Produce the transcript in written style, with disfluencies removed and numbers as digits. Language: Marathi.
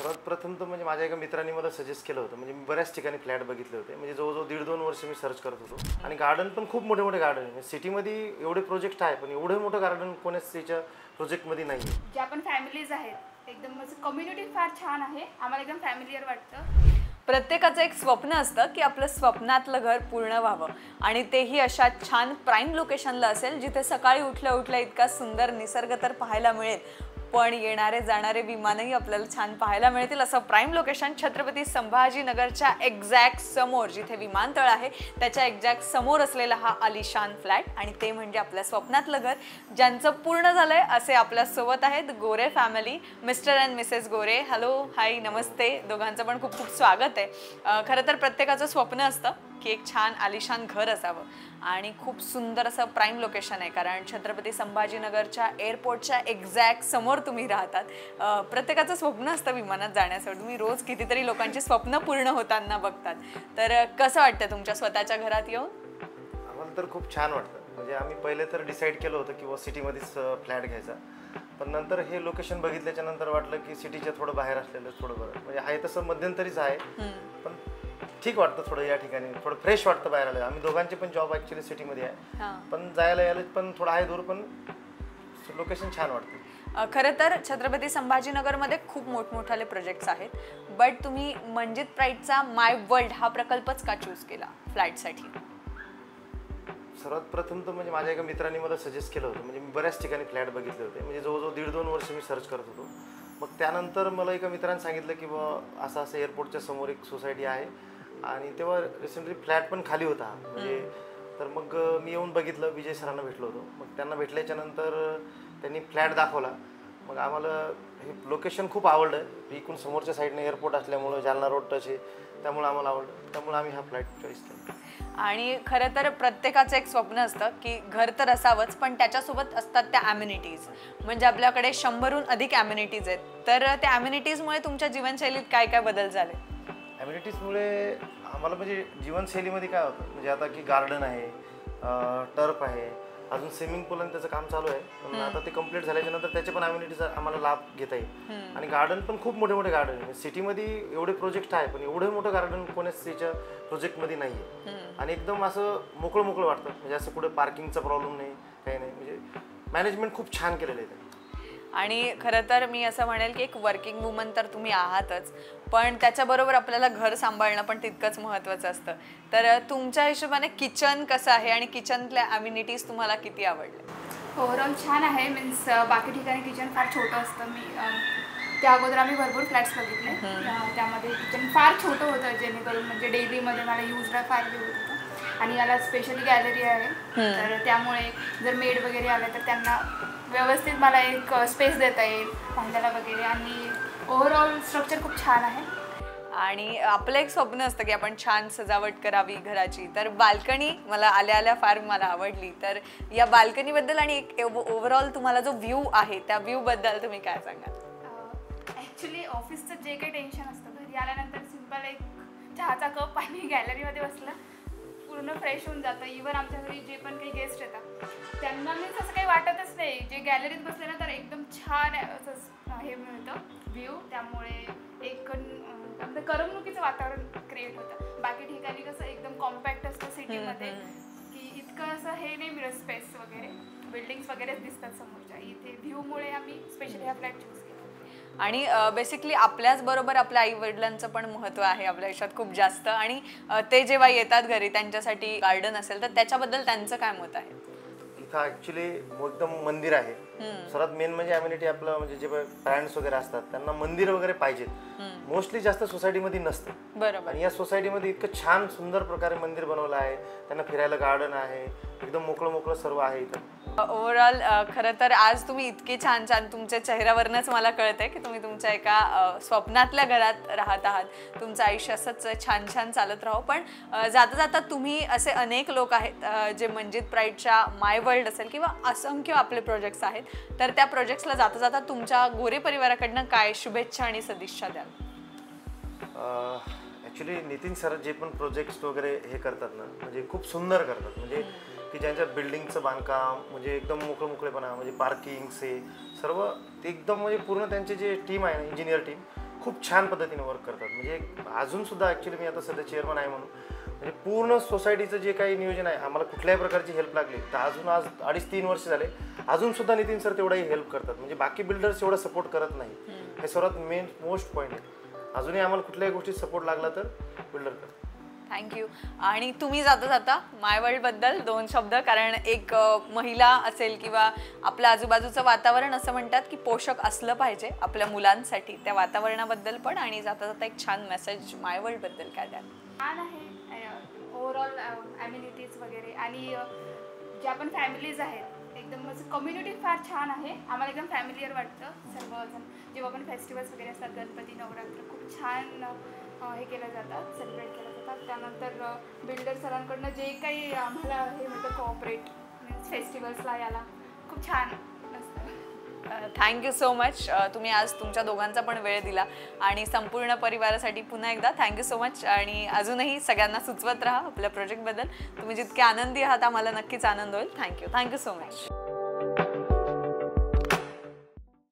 सर्वात प्रथम तर म्हणजे माझ्या एका मित्राने मला सजेस्ट केलं होतं. म्हणजे मी बऱ्याच ठिकाणी फ्लॅट बघितले होते. म्हणजे जवळजवळ 1.5-2 वर्ष मी सर्च करत होतो आणि गार्डन पण खूप मोठे मोठे गार्डन आहे. सिटीमध्ये एवढे प्रोजेक्ट आहे पण एवढे मोठं गार्डन कोणाच त्याच्या प्रोजेक्टमध्ये नाही आहे. ज्या पण फॅमिलीज आहेत एकदम कम्युनिटी फार छान आहे. आम्हाला एकदम फॅमिलियर वाटतं. प्रत्येकाचं एक स्वप्न असतं की आपलं स्वप्नातलं घर पूर्ण व्हावं आणि तेही अशा छान प्राईम लोकेशनला असेल जिथे सकाळी उठल्या उठल्या इतका सुंदर निसर्ग तर पाहायला मिळेल, पण येणारे जाणारे विमानही आपल्याला छान पाहायला मिळतील. असं प्राईम लोकेशन छत्रपती संभाजीनगरच्या एक्झॅक्ट समोर, जिथे विमानतळ आहे त्याच्या एक्झॅक्ट समोर असलेला हा आलिशान फ्लॅट, आणि ते म्हणजे आपल्या स्वप्नातलं घर ज्यांचं पूर्ण झालंय असे आपल्यासोबत आहेत Gore family, Mister and Missus Gore. Hello, hi, नमस्ते. दोघांचं पण खूप खूप स्वागत आहे. खरं तर प्रत्येकाचं स्वप्न असतं की एक छान आलिशान घर असावं आणि खूप सुंदर असं प्राईम लोकेशन आहे, कारण छत्रपती संभाजीनगरच्या एअरपोर्टच्या एक्झॅक्ट समोर तुम्ही राहतात. प्रत्येकाचं स्वप्न असतं विमानात जाण्यासाठी. तुम्ही रोज कितीतरी लोकांची स्वप्न पूर्ण होताना बघतात. तर कसं वाटतं तुमच्या स्वतःच्या घरात येऊन? आम्हाला तर खूप छान वाटतं. म्हणजे आम्ही पहिले तर डिसाईड केलं होतं की सिटीमध्येच फ्लॅट घ्यायचा, पण नंतर हे लोकेशन बघितल्याच्या नंतर वाटलं की सिटीच्या थोडं बाहेर असलेलं थोडं बरं. म्हणजे आहे तसं मध्यंतरीच आहे, पण ठीक वाटतं थोडं. या ठिकाणी थोडं फ्रेश वाटतं बाहेर आलं. आम्ही दोघांचे पण जॉब ॲक्च्युली सिटीमध्ये आहे, पण जायला यायला पण थोडं आहे दूर, पण लोकेशन छान वाटतं. खरं तर छत्रपती संभाजीनगरमध्ये खूप मोठमोठाले प्रोजेक्ट्स आहेत, बट तुम्ही मंजित प्राईडचा माय वर्ल्ड हा प्रकल्पच का चूज केला फ्लॅटसाठी? सर्वात प्रथम तर म्हणजे माझ्या एका मित्राने मला सजेस्ट केलं होतं. म्हणजे मी बऱ्याच ठिकाणी फ्लॅट बघितले होते. म्हणजे जवळजवळ 1.5-2 वर्ष मी सर्च करत होतो. मग त्यानंतर मला एका मित्राने सांगितलं की असं असं एअरपोर्टच्या समोर एक सोसायटी आहे, आणि तेव्हा रिसेंटली फ्लॅट पण खाली होता. म्हणजे तर मग मी येऊन बघितलं. विजय सरांना भेटलो होतो. मग त्यांना भेटल्याच्या नंतर त्यांनी फ्लॅट दाखवला. मग आम्हाला हे लोकेशन खूप आवडलं. इकडून समोरच्या साईडने एअरपोर्ट असल्यामुळं जालना रोड टच आहे, त्यामुळे आम्हाला आवडलं. त्यामुळे आम्ही हा फ्लॅट चॉईस केला. आणि खरं तर प्रत्येकाचं एक स्वप्न असतं की घर तर असावंच, पण त्याच्यासोबत असतात त्या ॲम्युनिटीज. म्हणजे आपल्याकडे 100हून अधिक ॲम्युनिटीज आहेत. तर त्या ॲम्युनिटीजमुळे तुमच्या जीवनशैलीत काय काय बदल झाले? ॲम्युनिटीजमुळे आम्हाला म्हणजे जीवनशैलीमध्ये काय होतं, म्हणजे आता की गार्डन आहे, टर्फ आहे, अजून स्विमिंग पूल आणि त्याचं काम चालू आहे. पण आता ते कंप्लीट झाल्याच्या नंतर त्याचे पण ॲम्युनिटीज आम्हाला लाभ घेता येईल. आणि गार्डन पण खूप मोठे मोठे गार्डन आहे. सिटीमध्ये एवढे प्रोजेक्ट आहे, पण एवढे मोठं गार्डन कोणाच त्याच्या प्रोजेक्टमध्ये नाही आहे. आणि एकदम असं मोकळं मोकळं वाटतं. म्हणजे असं कुठे पार्किंगचा प्रॉब्लेम नाही, काही नाही. म्हणजे मॅनेजमेंट खूप छान केलेलं आहे. आणि खरं तर मी असं म्हणेल की एक वर्किंग वुमन तर तुम्ही आहातच, पण त्याच्याबरोबर आपल्याला घर सांभाळणं पण तितकंच महत्त्वाचं असतं. तर तुमच्या हिशोबाने किचन कसं आहे आणि किचनतल्या ॲम्युनिटीज तुम्हाला किती आवडल्या? ओव्हरऑल छान आहे. मीन्स बाकी ठिकाणी किचन फार छोटं असतं. त्या अगोदर आम्ही भरपूर फ्लॅट्स बघितले, त्यामध्ये किचन फार छोटं होतं, जेणेकरून म्हणजे डेलीमध्ये मला यूजला फार हे होत होतं. आणि याला स्पेशली गॅलरी आहे, तर त्यामुळे जर मेड वगैरे आले तर त्यांना व्यवस्थित मला एक स्पेस देता येईल भांड्याला वगैरे. आणि ओव्हरऑल स्ट्रक्चर खूप छान आहे. आणि आपलं एक स्वप्न असतं की आपण छान सजावट करावी घराची. तर बाल्कनी मला आल्या आल्या फार मला आवडली. तर या बाल्कनीबद्दल आणि एक ओव्हरऑल तुम्हाला जो व्ह्यू आहे त्या व्ह्यूबद्दल तुम्ही काय सांगाल? ॲक्च्युली ऑफिसचं जे काही टेन्शन असतं, घरी आल्यानंतर सिम्पल एक चहाचा कप आणि गॅलरीमध्ये बसलं पूर्ण फ्रेश होऊन जातं. इव्हन आमच्या घरी जे पण काही गेस्ट येतात त्यांना मीन्स असं काही वाटतच नाही. जे गॅलरीत बसले ना तर एकदम छान असं हे मिळतं व्ह्यू. त्यामुळे एक करमणुकीचं वातावरण क्रिएट होतं. बाकी ठिकाणी कसं एकदम कॉम्पॅक्ट असतं सिटीमध्ये, की इतकं असं हे नाही मिळत स्पेस वगैरे, बिल्डिंग्स वगैरेच दिसतात समोरच्या. इथे व्ह्यूमुळे आम्ही स्पेशली हा फ्लॅट चूज केला. आणि बेसिकली आपल्याच बरोबर आपल्या आई वडिलांचं पण महत्त्व आहे आपल्या आयुष्यात खूप जास्त. आणि ते जेव्हा येतात घरी त्यांच्यासाठी गार्डन असेल तर त्याच्याबद्दल त्यांचं काय मत आहे? इथं ॲक्च्युली एकदम मंदिर आहे. सर्वात मेन म्हणजे ॲम्युनिटी आपलं म्हणजे जे पॅरेंट्स वगैरे असतात त्यांना मंदिर वगैरे पाहिजेत. मोस्टली जास्त सोसायटीमध्ये नसतं. बरोबर. आणि या सोसायटीमध्ये इतकं छान सुंदर प्रकारे मंदिर बनवलं आहे. त्यांना फिरायला गार्डन आहे, एकदम मोकळं मोकळं सर्व आहे इथं. ओव्हरऑल खरं तर आज तुम्ही इतके छान छान, तुमच्या चेहऱ्यावरनंच मला कळतंय की तुम्ही तुमच्या एका स्वप्नातल्या घरात राहत आहात. तुमचं आयुष्य असंच छान छान चालत राहो. पण जाता जाता तुम्ही असे अनेक लोक आहेत जे मंजित प्राईडच्या माय वर्ल्ड असेल किंवा असंख्य आपले प्रोजेक्ट्स आहेत, तर त्या प्रोजेक्ट्सला जाता जाता तुमच्या गोरे परिवाराकडनं काय शुभेच्छा आणि सदिच्छा द्याल? ॲक्च्युली नितीन सर जे पण प्रोजेक्ट्स वगैरे हे करतात ना, म्हणजे खूप सुंदर करतात. म्हणजे की ज्यांच्या बिल्डिंगचं बांधकाम म्हणजे एकदम मोकळेपणा, म्हणजे पार्किंग्स हे सर्व ते एकदम म्हणजे पूर्ण त्यांचे जे टीम आहे ना, इंजिनियर टीम, खूप छान पद्धतीने वर्क करतात. म्हणजे अजूनसुद्धा ॲक्च्युली मी आता सध्या चेअरमन आहे म्हणून म्हणजे पूर्ण सोसायटीचं जे काही नियोजन आहे आम्हाला कुठल्याही प्रकारची हेल्प लागली तर अजून आज 2.5-3 वर्ष झाले अजूनसुद्धा नितीन सर तेवढाही हेल्प करतात. म्हणजे बाकी बिल्डर्स एवढा सपोर्ट करत नाही. हे सर्वात मेन मोस्ट पॉईंट आहे. अजूनही आम्हाला कुठल्याही गोष्टीत सपोर्ट लागला तर बिल्डर करतात. थँक्यू. आणि तुम्ही जाता जाता माय वर्ल्डबद्दल 2 शब्द, कारण एक महिला असेल किंवा आपल्या आजूबाजूचं वातावरण असं म्हणतात की पोषक असलं पाहिजे आपल्या मुलांसाठी, त्या वातावरणाबद्दल पण, आणि जाता जाता एक छान मेसेज माय वर्ल्डबद्दल काय द्याल? छान आहे ओव्हरऑल ॲम्युनिटीज वगैरे, आणि ज्या पण फॅमिलीज आहेत एकदम असं कम्युनिटी फार छान आहे. आम्हाला एकदम फॅमिलियर वाटतं सर्वजण. जेव्हा पण फेस्टिवल्स वगैरे असतात, गणपती, नवरात्र, खूप छान हे केलं जातात, सेलिब्रेट केलं जातात. त्यानंतर बिल्डर सरांकडनं जे काही आम्हाला हे मिळतं कोऑपरेट मीन्स फेस्टिवल्सला याला खूप छान असतं. Thank you so much. तुम्ही आज तुमच्या दोघांचा पण वेळ दिला आणि संपूर्ण परिवारासाठी पुन्हा एकदा थँक्यू सो मच. आणि अजूनही सगळ्यांना सुचवत राहा आपल्या प्रोजेक्टबद्दल. तुम्ही जितके आनंदी आहात आम्हाला नक्कीच आनंद होईल. Thank you so much.